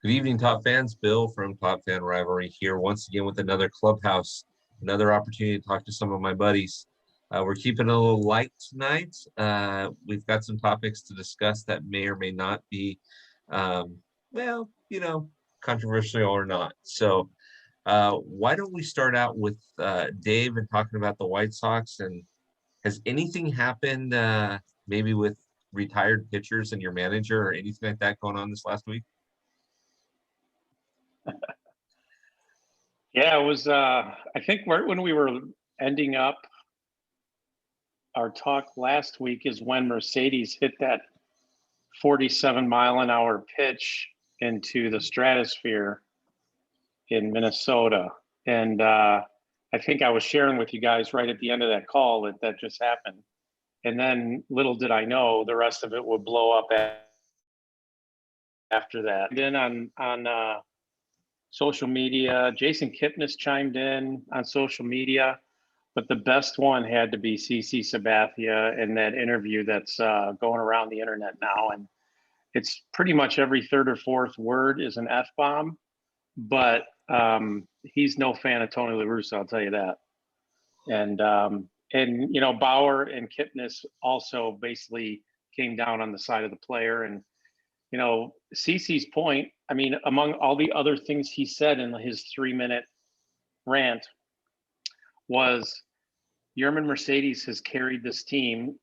Good evening, top fans. Bill from TopFanRivalry here once again with another Clubhouse, another opportunity to talk to some of my buddies. We're keeping it a little light tonight. We've got some topics to discuss that may or may not be, well, controversial or not. So why don't we start out with Dave and talking about the White Sox? And has anything happened maybe with retired pitchers and your manager or anything like that going on this last week? Yeah, it was, I think right when we were ending up our talk last week is when Mercedes hit that 47-mile-an-hour pitch into the stratosphere in Minnesota. And I think I was sharing with you guys right at the end of that call that just happened. And then little did I know the rest of it would blow up after that. Then on social media, Jason Kipnis chimed in on social media, but the best one had to be CC Sabathia in that interview that's going around the internet now. And it's pretty much every third or fourth word is an F-bomb, but he's no fan of Tony La Russa, I'll tell you that. And Bauer and Kipnis also basically came down on the side of the player. And CC's point, I mean, among all the other things he said in his 3-minute rant was Yerman Mercedes has carried this team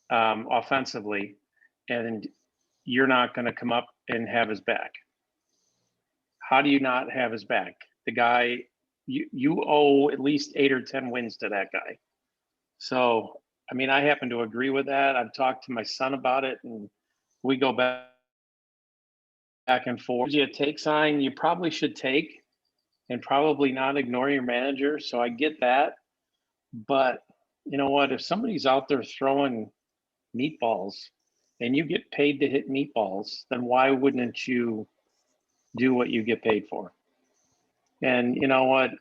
offensively, and you're not going to come up and have his back. How do you not have his back? The guy, you owe at least 8 or 10 wins to that guy. So, I mean, I happen to agree with that. I've talked to my son about it, and we go back and forth. You a take sign you probably should take and probably not ignore your manager. So I get that. But you know what? If somebody's out there throwing meatballs and you get paid to hit meatballs, then why wouldn't you do what you get paid for? And you know what?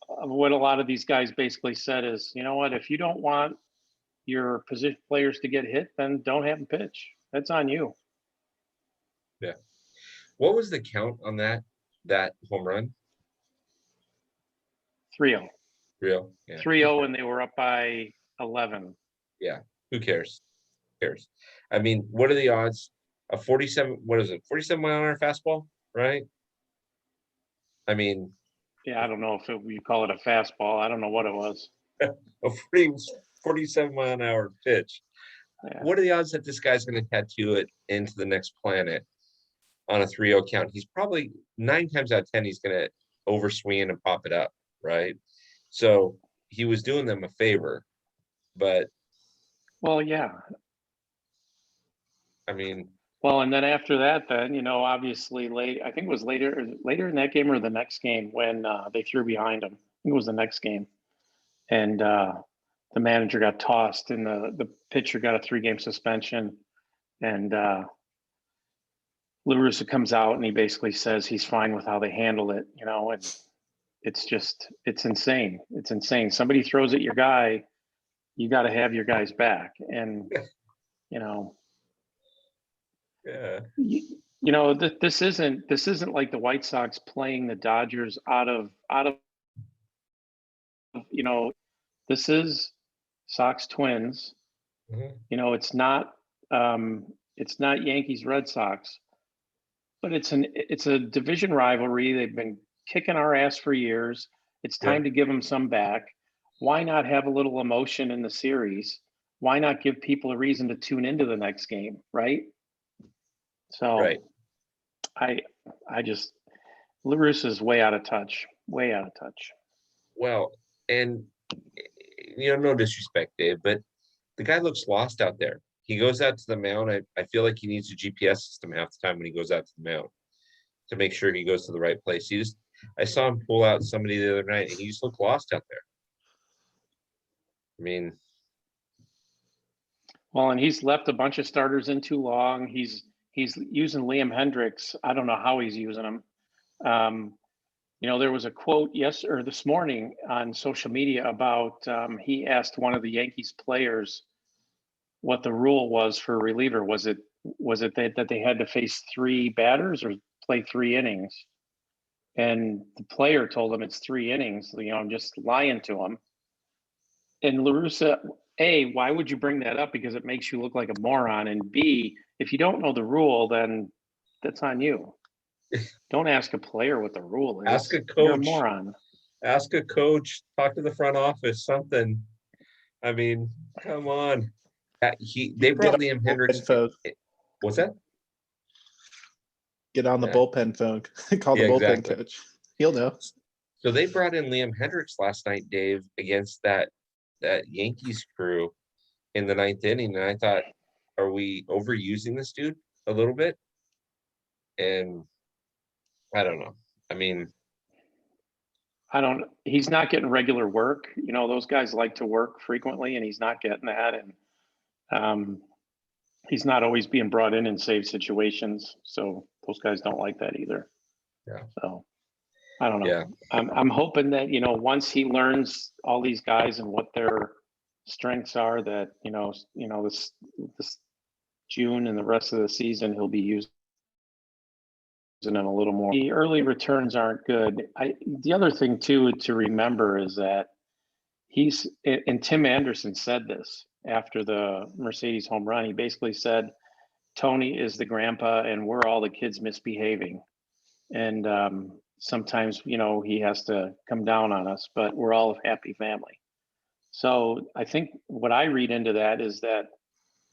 What a lot of these guys basically said is, you know what? If you don't want your position players to get hit, then don't have them pitch. That's on you. Yeah. What was the count on that home run? 3-0. 3-0. Yeah. 3-0, and they were up by 11. Yeah. Who cares? Who cares? I mean, what are the odds? A 47, what is it? 47-mile-an-hour fastball, right? I mean, yeah, I don't know if you call it a fastball. I don't know what it was. A 47-mile-an-hour pitch. Yeah. What are the odds that this guy's going to tattoo it into the next planet on a 3-0 count? He's probably 9 times out of 10, he's going to overswing and pop it up, right? So he was doing them a favor, but. Well, yeah. I mean. Well, and then after that, then, obviously I think it was later in that game or the next game when they threw behind him. I think it was the next game. And the manager got tossed and the pitcher got a 3-game suspension. And La Russa comes out and he basically says he's fine with how they handle it, and it's insane. It's insane. Somebody throws at your guy, you got to have your guy's back. And, yeah. This isn't like the White Sox playing the Dodgers out of this is Sox Twins. Mm-hmm. It's not Yankees Red Sox, but it's a division rivalry. They've been kicking our ass for years. It's time to give them some back. Why not have a little emotion in the series? Why not give people a reason to tune into the next game, right? So right. I just La Russa is way out of touch. Well, and no disrespect, Dave, but the guy looks lost out there. He goes out to the mound. I feel like he needs a GPS system half the time when he goes out to the mound to make sure he goes to the right place. I saw him pull out somebody the other night and he just looked lost out there. I mean, well, and he's left a bunch of starters in too long. He's using Liam Hendricks. I don't know how he's using him. There was a quote this morning on social media about he asked one of the Yankees players what the rule was for a reliever. Was it was it that they had to face 3 batters or play 3 innings? And the player told him it's 3 innings. I'm just lying to him. And LaRussa, A, why would you bring that up? Because it makes you look like a moron. And B, if you don't know the rule, then that's on you. Don't ask a player what the rule is. Ask a You're a coach. moron. Ask a coach. Talk to the front office. Something. I mean, come on. They brought Liam Hendricks. What's that? Get on the bullpen phone. Call the bullpen coach. He'll know. So they brought in Liam Hendricks last night, Dave, against that Yankees crew in the 9th inning, and I thought, are we overusing this dude a little bit? And I don't know. I mean, he's not getting regular work. Those guys like to work frequently, and he's not getting that. And he's not always being brought in save situations. So those guys don't like that either. Yeah. So I don't know. Yeah. I'm hoping that, once he learns all these guys and what their strengths are, that, this June and the rest of the season, he'll be using them a little more. The early returns aren't good. The other thing too to remember is that and Tim Anderson said this after the Mercedes home run. He basically said, Tony is the grandpa and we're all the kids misbehaving. And sometimes, he has to come down on us, but we're all a happy family. So I think what I read into that is that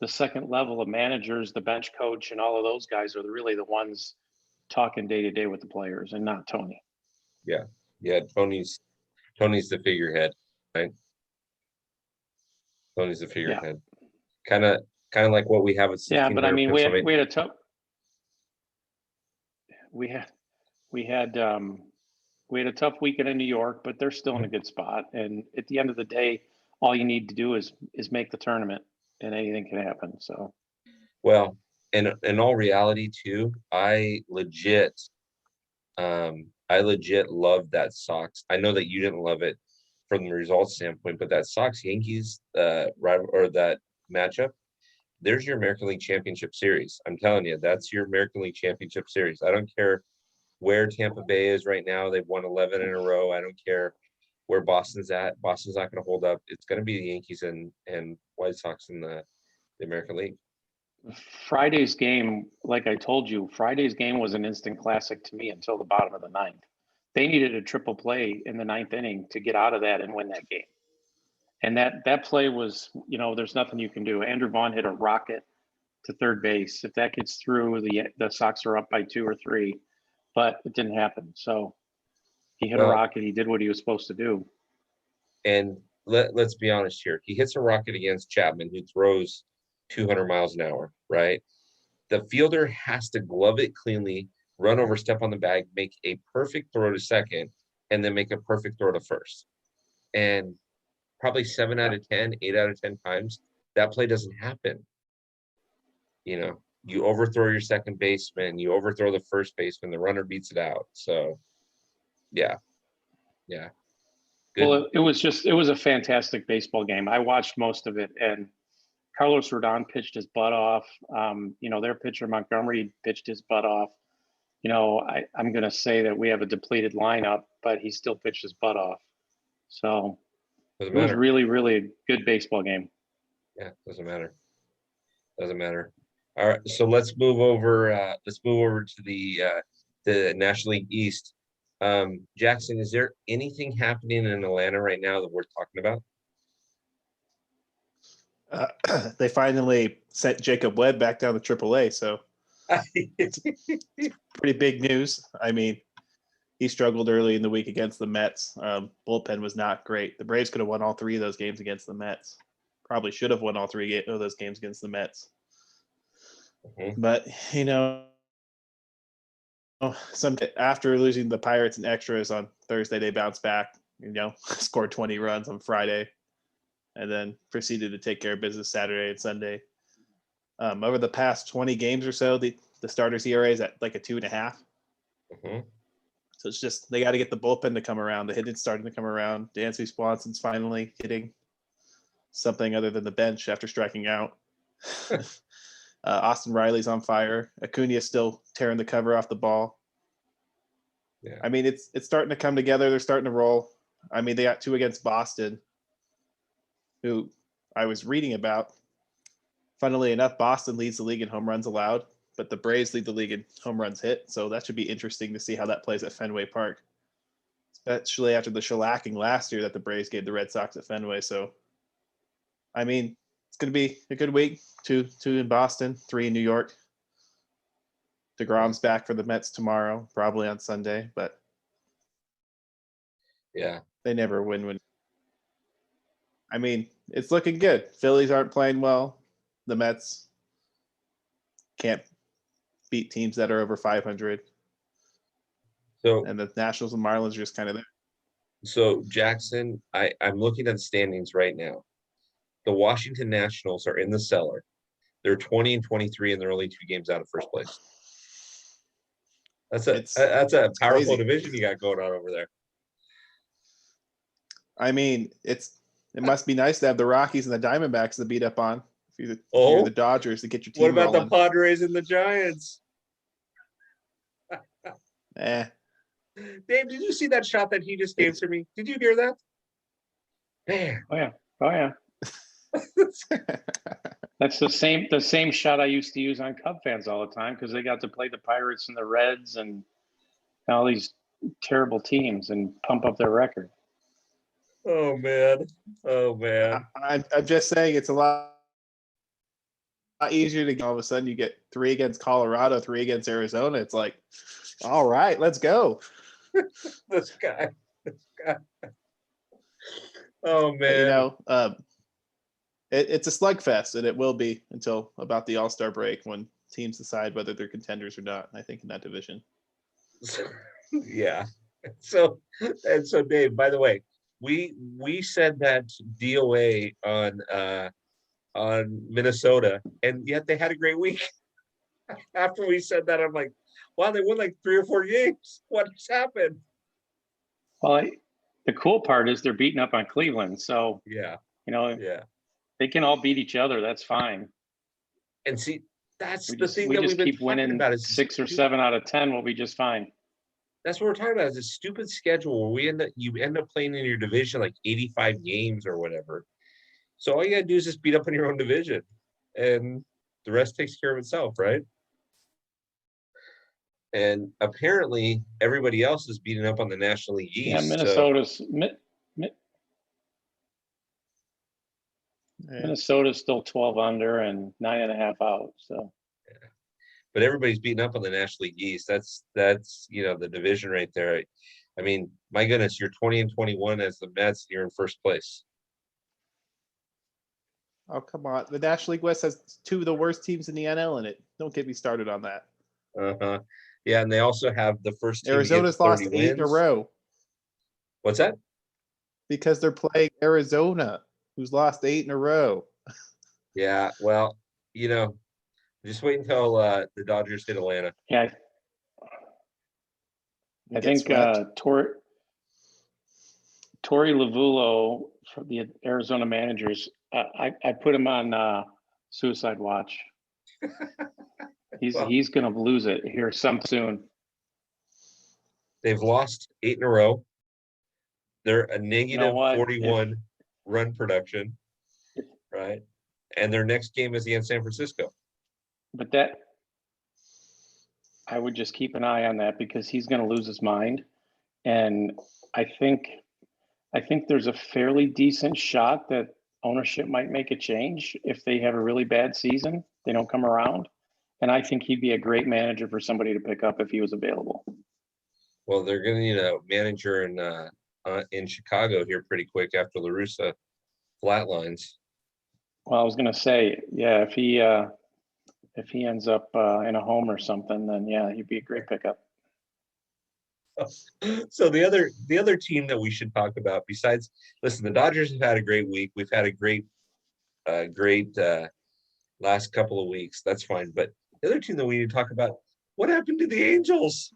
the second level of managers, the bench coach, and all of those guys are really the ones talking day to day with the players, and not Tony. Yeah. Tony's the figurehead, right? Tony's the figurehead. Yeah. Kind of like what we have at 16. Yeah, but I mean, we had a tough. We had a tough weekend in New York, but they're still in a good spot. And at the end of the day, all you need to do is make the tournament, and anything can happen. So, well, and in all reality too, I legit love that Sox. I know that you didn't love it from the results standpoint, but that Sox Yankees that matchup, there's your American League Championship Series. I'm telling you, that's your American League Championship Series. I don't care where Tampa Bay is right now. They've won 11 in a row. I don't care where Boston's at. Boston's not going to hold up. It's going to be the Yankees and White Sox in the American League. Friday's game, like I told you, Friday's game was an instant classic to me until the bottom of the 9th. They needed a triple play in the 9th inning to get out of that and win that game. And that play was, there's nothing you can do. Andrew Vaughn hit a rocket to third base. If that gets through, the Sox are up by 2 or 3, but it didn't happen. So he hit a rocket. He did what he was supposed to do. And let's be honest here. He hits a rocket against Chapman, who throws 200 miles an hour, right? The fielder has to glove it cleanly, run over, step on the bag, make a perfect throw to second, and then make a perfect throw to first. And probably 7 out of 10, 8 out of 10 times, that play doesn't happen. You overthrow your second baseman, you overthrow the first baseman, the runner beats it out. So, yeah. Good. Well, it was a fantastic baseball game. I watched most of it, and Carlos Rodon pitched his butt off. Their pitcher Montgomery pitched his butt off. I'm going to say that we have a depleted lineup, but he still pitched his butt off. So it was really, really a good baseball game. Yeah, doesn't matter. All right, so let's move over to the National League East. Jackson, is there anything happening in Atlanta right now that we're talking about? They finally sent Jacob Webb back down to AAA, so it's pretty big news. I mean, he struggled early in the week against the Mets. Bullpen was not great. The Braves could have won all 3 of those games against the Mets. Probably should have won all 3 of those games against the Mets. Mm-hmm. But, after losing the Pirates in extras on Thursday, they bounced back, scored 20 runs on Friday, and then proceeded to take care of business Saturday and Sunday. Over the past 20 games or so, the starters' ERA is at like a 2.5. Mm-hmm. So it's just they got to get the bullpen to come around. The hitting's starting to come around. Dansby Swanson's finally hitting something other than the bench after striking out. Austin Riley's on fire. Acuna's still tearing the cover off the ball. Yeah. I mean, it's starting to come together. They're starting to roll. I mean, they got 2 against Boston, who I was reading about. Funnily enough, Boston leads the league in home runs allowed, but the Braves lead the league in home runs hit. So that should be interesting to see how that plays at Fenway Park, especially after the shellacking last year that the Braves gave the Red Sox at Fenway. So, I mean, it's going to be a good week. 2 in Boston, 3 in New York. DeGrom's back for the Mets tomorrow, probably on Sunday, but Yeah. they never win when. I mean, it's looking good. Phillies aren't playing well. The Mets can't beat teams that are over 500. So And the Nationals and Marlins are just kind of there. So Jackson, I'm looking at the standings right now. The Washington Nationals are in the cellar. They're 20-23, and they're only 2 games out of first place. That's a powerful crazy. division you got going on over there. I mean, it must be nice to have the Rockies and the Diamondbacks to beat up on. If you're the Dodgers to get your team What about rolling. the Padres and the Giants? Dave, did you see that shot that he just gave to me? Did you hear that? Man. Oh yeah. That's the same shot I used to use on Cub fans all the time because they got to play the Pirates and the Reds and all these terrible teams and pump up their record. Oh man. I'm just saying it's a lot easier to get. All of a sudden you get 3 against Colorado, 3 against Arizona. It's like, all right, let's go. This guy. Oh man. But, you know, it's a slugfest, and it will be until about the All-Star break when teams decide whether they're contenders or not. I think in that division. Yeah. So Dave, by the way, we said that DOA on Minnesota, and yet they had a great week. After we said that, I'm like, wow, they won like 3 or 4 games. What just happened? Well, the cool part is they're beating up on Cleveland, so yeah, they can all beat each other. That's fine. And see, that's the thing we that just we've been keep talking winning about is 6 or 7 out of 10. We'll be just fine. That's what we're talking about. Is a stupid schedule where you end up playing in your division like 85 games or whatever. So all you gotta do is just beat up in your own division, and the rest takes care of itself, right? And apparently everybody else is beating up on the National League East. Yeah, Minnesota's Minnesota's still 12 under and 9.5 out. So, but everybody's beating up on the National League East. That's the division right there. I mean, my goodness, you're 20-21 as the Mets. You're in first place. Oh, come on. The National League West has 2 of the worst teams in the NL in it. Don't get me started on that. Uh-huh. Yeah, and they also have the first team. Arizona's lost 8 in a row. What's that? Because they're playing Arizona, who's lost 8 in a row. Yeah, well, just wait until the Dodgers hit Atlanta. Yeah. I think Torey Lovullo, for the Arizona managers, I put him on suicide watch. He's going to lose it here soon. They've lost 8 in a row. They're a negative 41 run production, right? And their next game is against San Francisco. But I would just keep an eye on that because he's going to lose his mind. And I think there's a fairly decent shot that ownership might make a change if they have a really bad season. They don't come around. And I think he'd be a great manager for somebody to pick up if he was available. Well, they're going to need a manager in Chicago here pretty quick after La Russa flatlines. Well, I was going to say, yeah, if he ends up in a home or something, then yeah, he'd be a great pickup. So the other team that we should talk about, besides, listen, the Dodgers have had a great week. We've had a great last couple of weeks. That's fine. But the other team that we need to talk about, what happened to the Angels?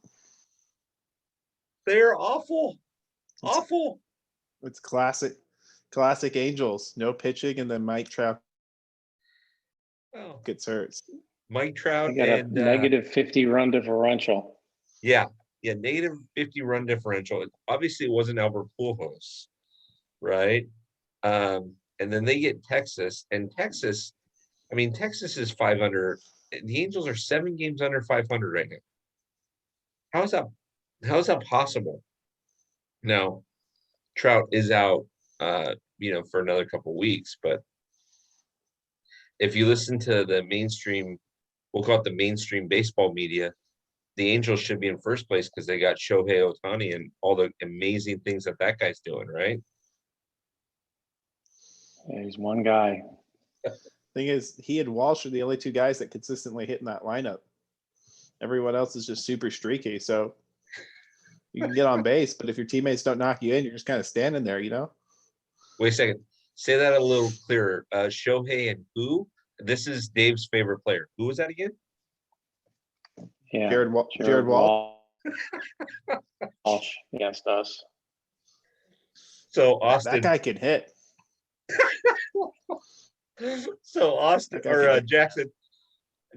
They're awful. Awful. It's classic Angels. No pitching, and then Mike Trout gets hurt. Mike Trout They got a and negative 50 run differential. yeah, negative 50 run differential. Obviously, it wasn't Albert Pujols, right? And then they get Texas, and Texas, I mean, Texas is 500. The Angels are 7 games under 500 right now. How is that? How is that possible? Now, Trout is out, for another couple weeks, but if you listen to the mainstream, we'll call it the mainstream baseball media, the Angels should be in first place because they got Shohei Ohtani and all the amazing things that guy's doing, right? Yeah, he's one guy. Thing is, he and Walsh are the only two guys that consistently hit in that lineup. Everyone else is just super streaky. So you can get on base, but if your teammates don't knock you in, you're just kind of standing there, Wait a second. Say that a little clearer. Shohei and who? This is Dave's favorite player. Who was that again? Yeah, Jared Walsh. Walsh against us. So That Austin. guy can hit. So Austin or Jackson,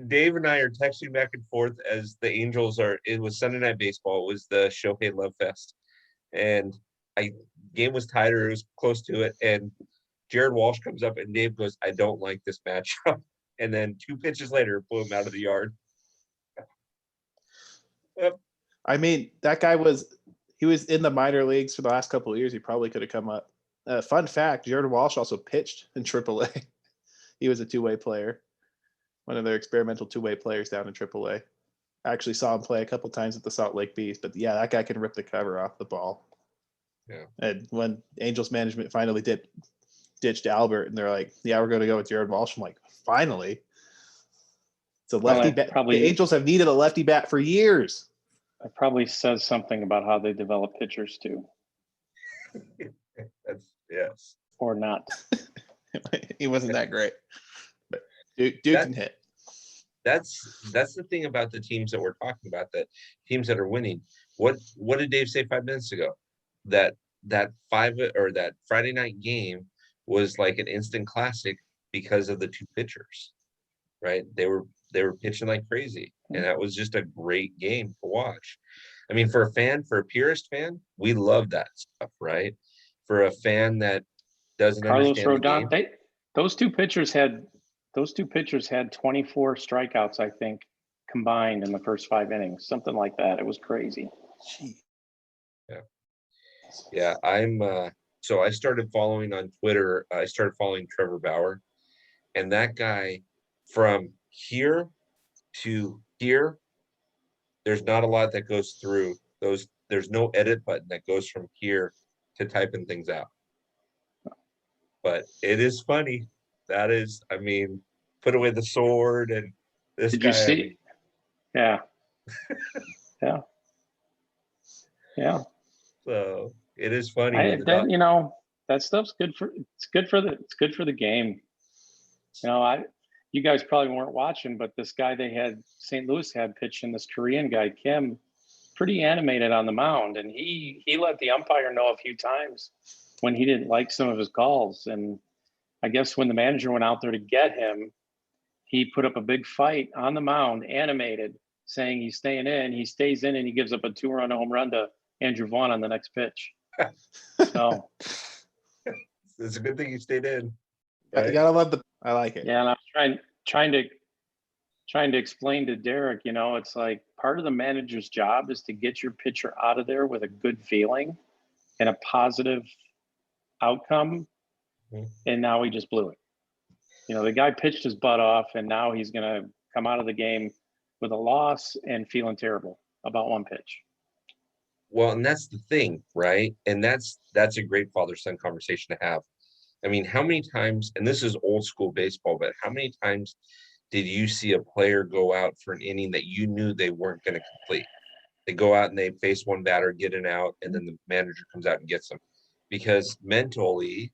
Dave and I are texting back and forth as the Angels are. It was Sunday Night Baseball. It was the Shohei Love Fest, and game was tied or it was close to it. And Jared Walsh comes up and Dave goes, "I don't like this matchup." And then 2 pitches later, blew him out of the yard. I mean, that guy he was in the minor leagues for the last couple of years. He probably could have come up. Fun fact: Jared Walsh also pitched in AAA. He was a two-way player, one of their experimental two-way players down in AAA. I actually saw him play a couple times at the Salt Lake Bees, but yeah, that guy can rip the cover off the ball. Yeah. And when Angels management finally ditched Albert, and they're like, "Yeah, we're going to go with Jared Walsh," I'm like, "Finally!" It's a lefty bat. The Angels have needed a lefty bat for years. It probably says something about how they develop pitchers too. Yes. Or not. He wasn't that great, but Duke can hit. That's the thing about the teams that we're talking about, that teams that are winning. What did Dave say 5 minutes ago? That Friday night game was like an instant classic because of the 2 pitchers, right? They were pitching like crazy, and that was just a great game to watch. I mean, for a purist fan, we love that stuff, right? For a fan that doesn't Carlos understand Rodon, the game, those two pitchers had 24 strikeouts, I think, combined in the first 5 innings, something like that. It was crazy. Yeah. I'm so I started following on Twitter. I started following Trevor Bauer, and that guy, from here to here, there's not a lot that goes through those. There's no edit button that goes from here to typing things out. But it is funny. That is, I mean, put away the sword and this Did guy. you see? Yeah. Yeah. So it is funny. That stuff's good for the game. You guys probably weren't watching, but this guy St. Louis had pitching, this Korean guy, Kim, pretty animated on the mound. And he let the umpire know a few times when he didn't like some of his calls. And I guess when the manager went out there to get him, he put up a big fight on the mound, animated, saying he's staying in. He stays in, and he gives up a 2-run home run to Andrew Vaughn on the next pitch. So it's a good thing he stayed in. Right? You gotta love I like it. Yeah, and I was trying to explain to Derek, it's like part of the manager's job is to get your pitcher out of there with a good feeling and a positive outcome. Mm-hmm. And now he just blew it. The guy pitched his butt off, and now he's going to come out of the game with a loss and feeling terrible about one pitch. Well, and that's the thing, right? And that's a great father-son conversation to have. I mean, how many times, and this is old school baseball, but how many times did you see a player go out for an inning that you knew they weren't going to complete? They go out and they face one batter, get an out, and then the manager comes out and gets them. Because mentally,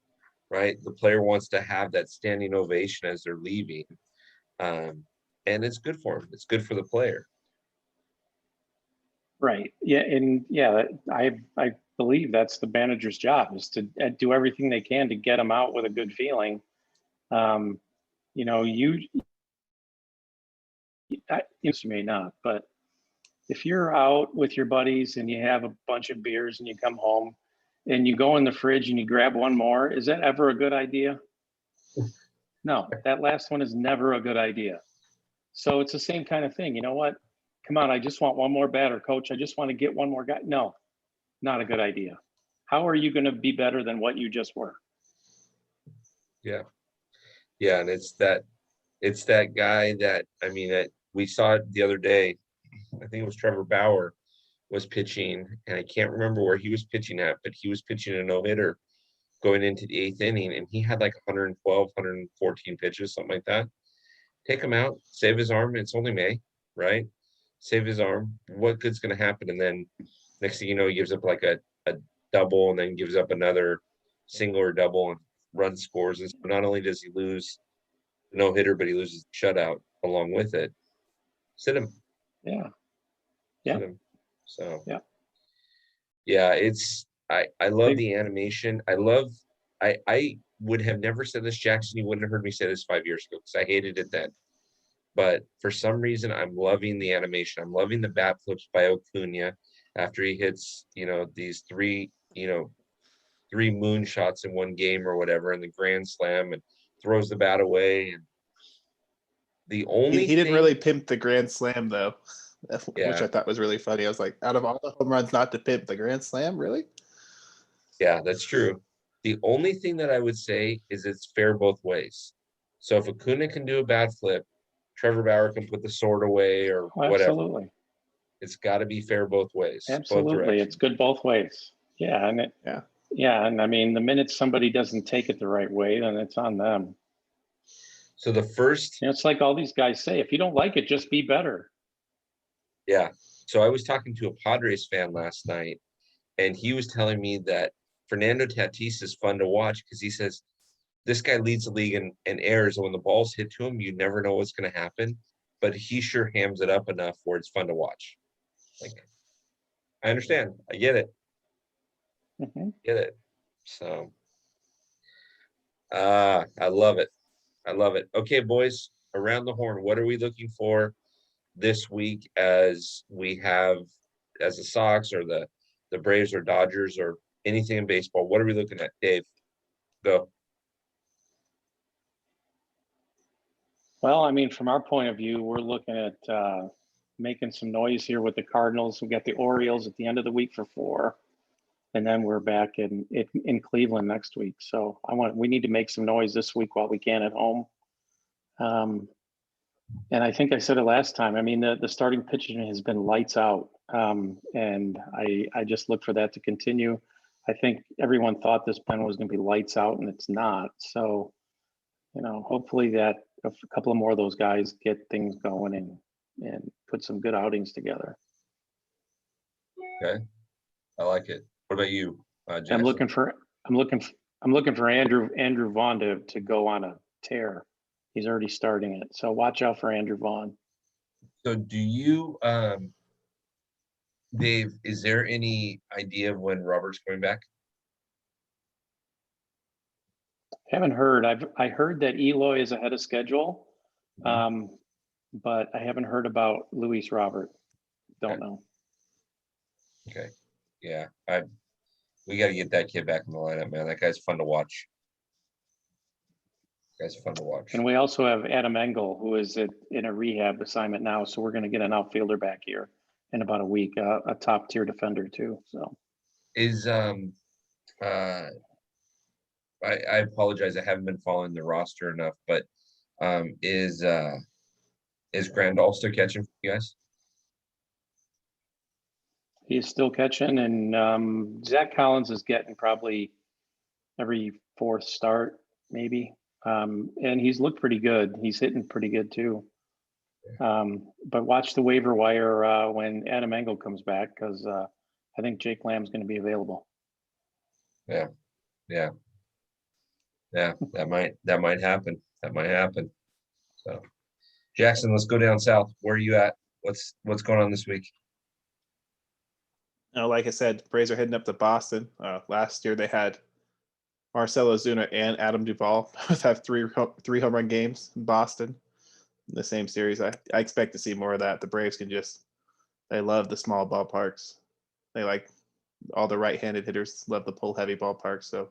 right, the player wants to have that standing ovation as they're leaving. And it's good for them. It's good for the player. Right. Yeah. And yeah, I believe that's the manager's job, is to do everything they can to get them out with a good feeling. you may not, but if you're out with your buddies and you have a bunch of beers and you come home and you go in the fridge and you grab one more, is that ever a good idea? No, that last one is never a good idea. So it's the same kind of thing. You know what? Come on, I just want one more batter, coach. I just want to get one more guy. No, not a good idea. How are you going to be better than what you just were? Yeah. Yeah. And it's that guy that, I mean, that we saw it the other day. I think it was Trevor Bauer was pitching, and I can't remember where he was pitching at, but he was pitching a no-hitter going into the 8th inning, and he had like 112, 114 pitches, something like that. Take him out, save his arm. It's only May, right? Save his arm. What good's going to happen? And then next thing you know, he gives up like a double, and then gives up another single or double, and run scores. And so not only does he lose the no-hitter, but he loses the shutout along with it. Sit him. Yeah. Sit him. So yeah, it's I love the animation. I would have never said this, Jackson. You wouldn't have heard me say this 5 years ago because I hated it then. But for some reason, I'm loving the animation. I'm loving the bat flips by Acuna after he hits, these three moon shots in one game or whatever, and the grand slam, and throws the bat away. And the only he didn't really pimp the grand slam though, Yeah. which I thought was really funny. I was like, out of all the home runs, not to pimp the grand slam, really? Yeah, that's true. The only thing that I would say is it's fair both ways. So if Acuna can do a bat flip, Trevor Bauer can put the sword away or whatever. Absolutely. It's got to be fair both ways. Absolutely. It's good both ways. Yeah. And and I mean, the minute somebody doesn't take it the right way, then it's on them. So the first, it's like all these guys say, if you don't like it, just be better. Yeah. So I was talking to a Padres fan last night, and he was telling me that Fernando Tatis is fun to watch because he says this guy leads the league in errors, and when the ball's hit to him, you never know what's going to happen. But he sure hams it up enough where it's fun to watch. Like, I understand. I get it. Get it. So, I love it. I love it. Okay, boys, around the horn, what are we looking for this week as we have as the Sox or the Braves or Dodgers or anything in baseball? What are we looking at? Dave, go. Well, I mean, from our point of view, we're looking at making some noise here with the Cardinals. We got the Orioles at the end of the week for 4, and then we're back in Cleveland next week. So we need to make some noise this week while we can at home. And I think I said it last time. I mean, the starting pitching has been lights out, and I just look for that to continue. I think everyone thought this pen was going to be lights out, and it's not. So, hopefully that a couple of more of those guys get things going and put some good outings together. Okay, I like it. What about you, Jackson? I'm looking for Andrew Vaughn to go on a tear. He's already starting it, so watch out for Andrew Vaughn. So, do you, Dave? Is there any idea of when Robert's coming back? Haven't heard. I heard that Eloy is ahead of schedule, but I haven't heard about Luis Robert. Don't know. Okay. Yeah, we got to get that kid back in the lineup, man. That guy's fun to watch. And we also have Adam Engel, who is in a rehab assignment now. So we're going to get an outfielder back here in about a week, a top tier defender too. So is I apologize. I haven't been following the roster enough, but is Grandal still catching for you guys? He's still catching, and Zach Collins is getting probably every 4th start, maybe. And he's looked pretty good. He's hitting pretty good too. But watch the waiver wire when Adam Engel comes back, because I think Jake Lamb's going to be available. Yeah. That might happen. So, Jackson, let's go down south. Where are you at? What's going on this week? Like I said, Braves are heading up to Boston. Last year they had Marcell Ozuna and Adam Duvall both have three home run games in Boston. in the same series. I expect to see more of that. The Braves they love the small ballparks. They like all the right-handed hitters love the pull heavy ballparks. So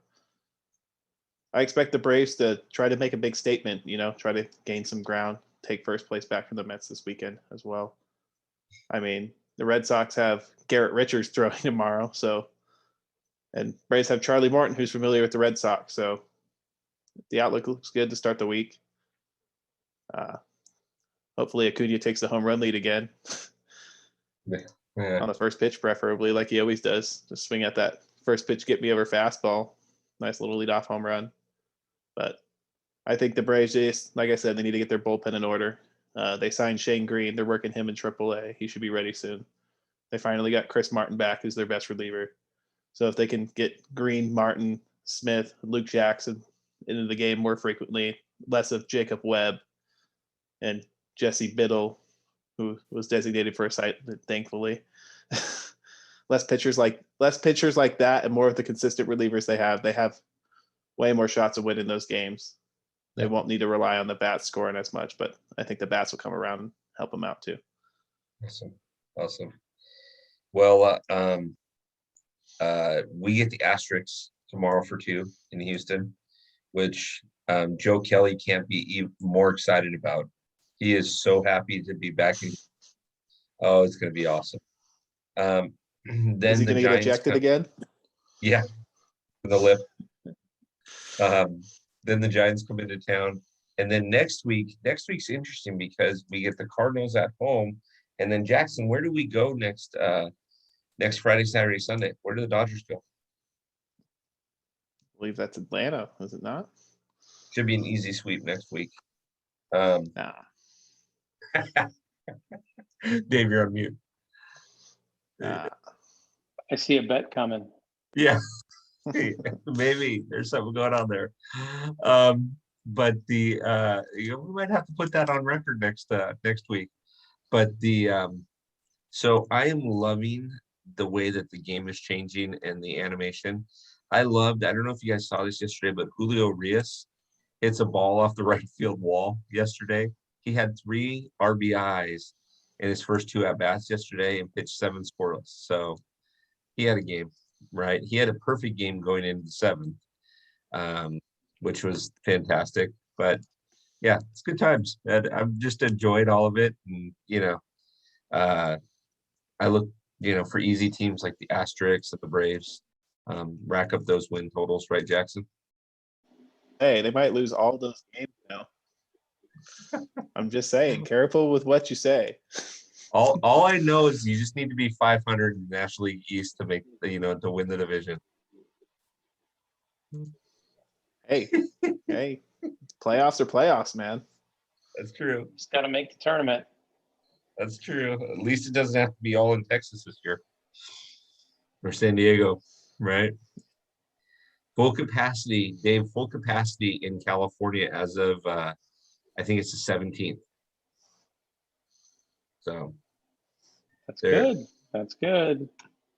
I expect the Braves to try to make a big statement, try to gain some ground, take first place back from the Mets this weekend as well. I mean, the Red Sox have Garrett Richards throwing tomorrow, and Braves have Charlie Morton, who's familiar with the Red Sox. So the outlook looks good to start the week. Hopefully Acuna takes the home run lead again. Yeah. On the first pitch, preferably, like he always does. Just swing at that first pitch, get me over fastball. Nice little leadoff home run. But I think the Braves, just, like I said, they need to get their bullpen in order. They signed Shane Green. They're working him in AAA. He should be ready soon. They finally got Chris Martin back, who's their best reliever. So if they can get Green, Martin, Smith, Luke Jackson into the game more frequently, less of Jacob Webb and Jesse Biddle, who was designated for a site, thankfully. less pitchers like that, and more of the consistent relievers they have way more shots of winning those games. They won't need to rely on the bats scoring as much, but I think the bats will come around and help them out too. Awesome. Well, we get the Asterisks tomorrow for 2 in Houston, which Joe Kelly can't be even more excited about. He is so happy to be back in. Oh, it's going to be awesome. Then is he going to get ejected again? Yeah, the lip. Then the Giants come into town, and then next week's interesting because we get the Cardinals at home, and then Jackson, where do we go next Friday, Saturday, Sunday? Where do the Dodgers go? I believe that's Atlanta, is it not? Should be an easy sweep next week. Dave, you're on mute. I see a bet coming. Yeah. Maybe there's something going on there. But we might have to put that on record next week. But so I am loving the way that the game is changing and the animation. I don't know if you guys saw this yesterday, but Julio Urias hits a ball off the right field wall yesterday. He had 3 RBIs in his first 2 at-bats yesterday and pitched 7 scoreless. So he had a game, right? He had a perfect game going into the 7th, which was fantastic. But yeah, it's good times. I've just enjoyed all of it. And, I look, for easy teams like the Asterisks and the Braves, rack up those win totals, right, Jackson? Hey, they might lose all those games now. I'm just saying, careful with what you say. All I know is you just need to be 500 in the National League East to make to win the division. Hey, playoffs are playoffs, man. That's true. Just got to make the tournament. That's true. At least it doesn't have to be all in Texas this year or San Diego, right? Full capacity, Dave. Full capacity in California as of I think it's the 17th. So that's good. That's good.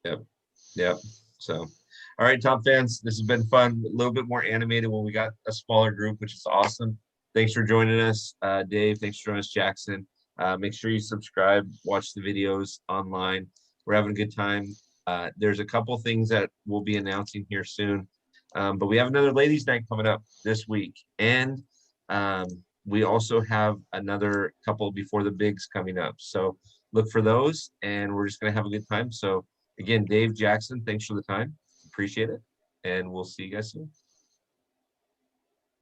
Yep. So, all right, Top fans, this has been fun. A little bit more animated when we got a smaller group, which is awesome. Thanks for joining us, Dave. Thanks for joining us, Jackson. Make sure you subscribe, watch the videos online. We're having a good time. There's a couple things that we'll be announcing here soon. But we have another ladies' night coming up this week. And we also have another couple before the bigs coming up. So look for those, and we're just going to have a good time. So again, Dave, Jackson, thanks for the time. Appreciate it. And we'll see you guys soon.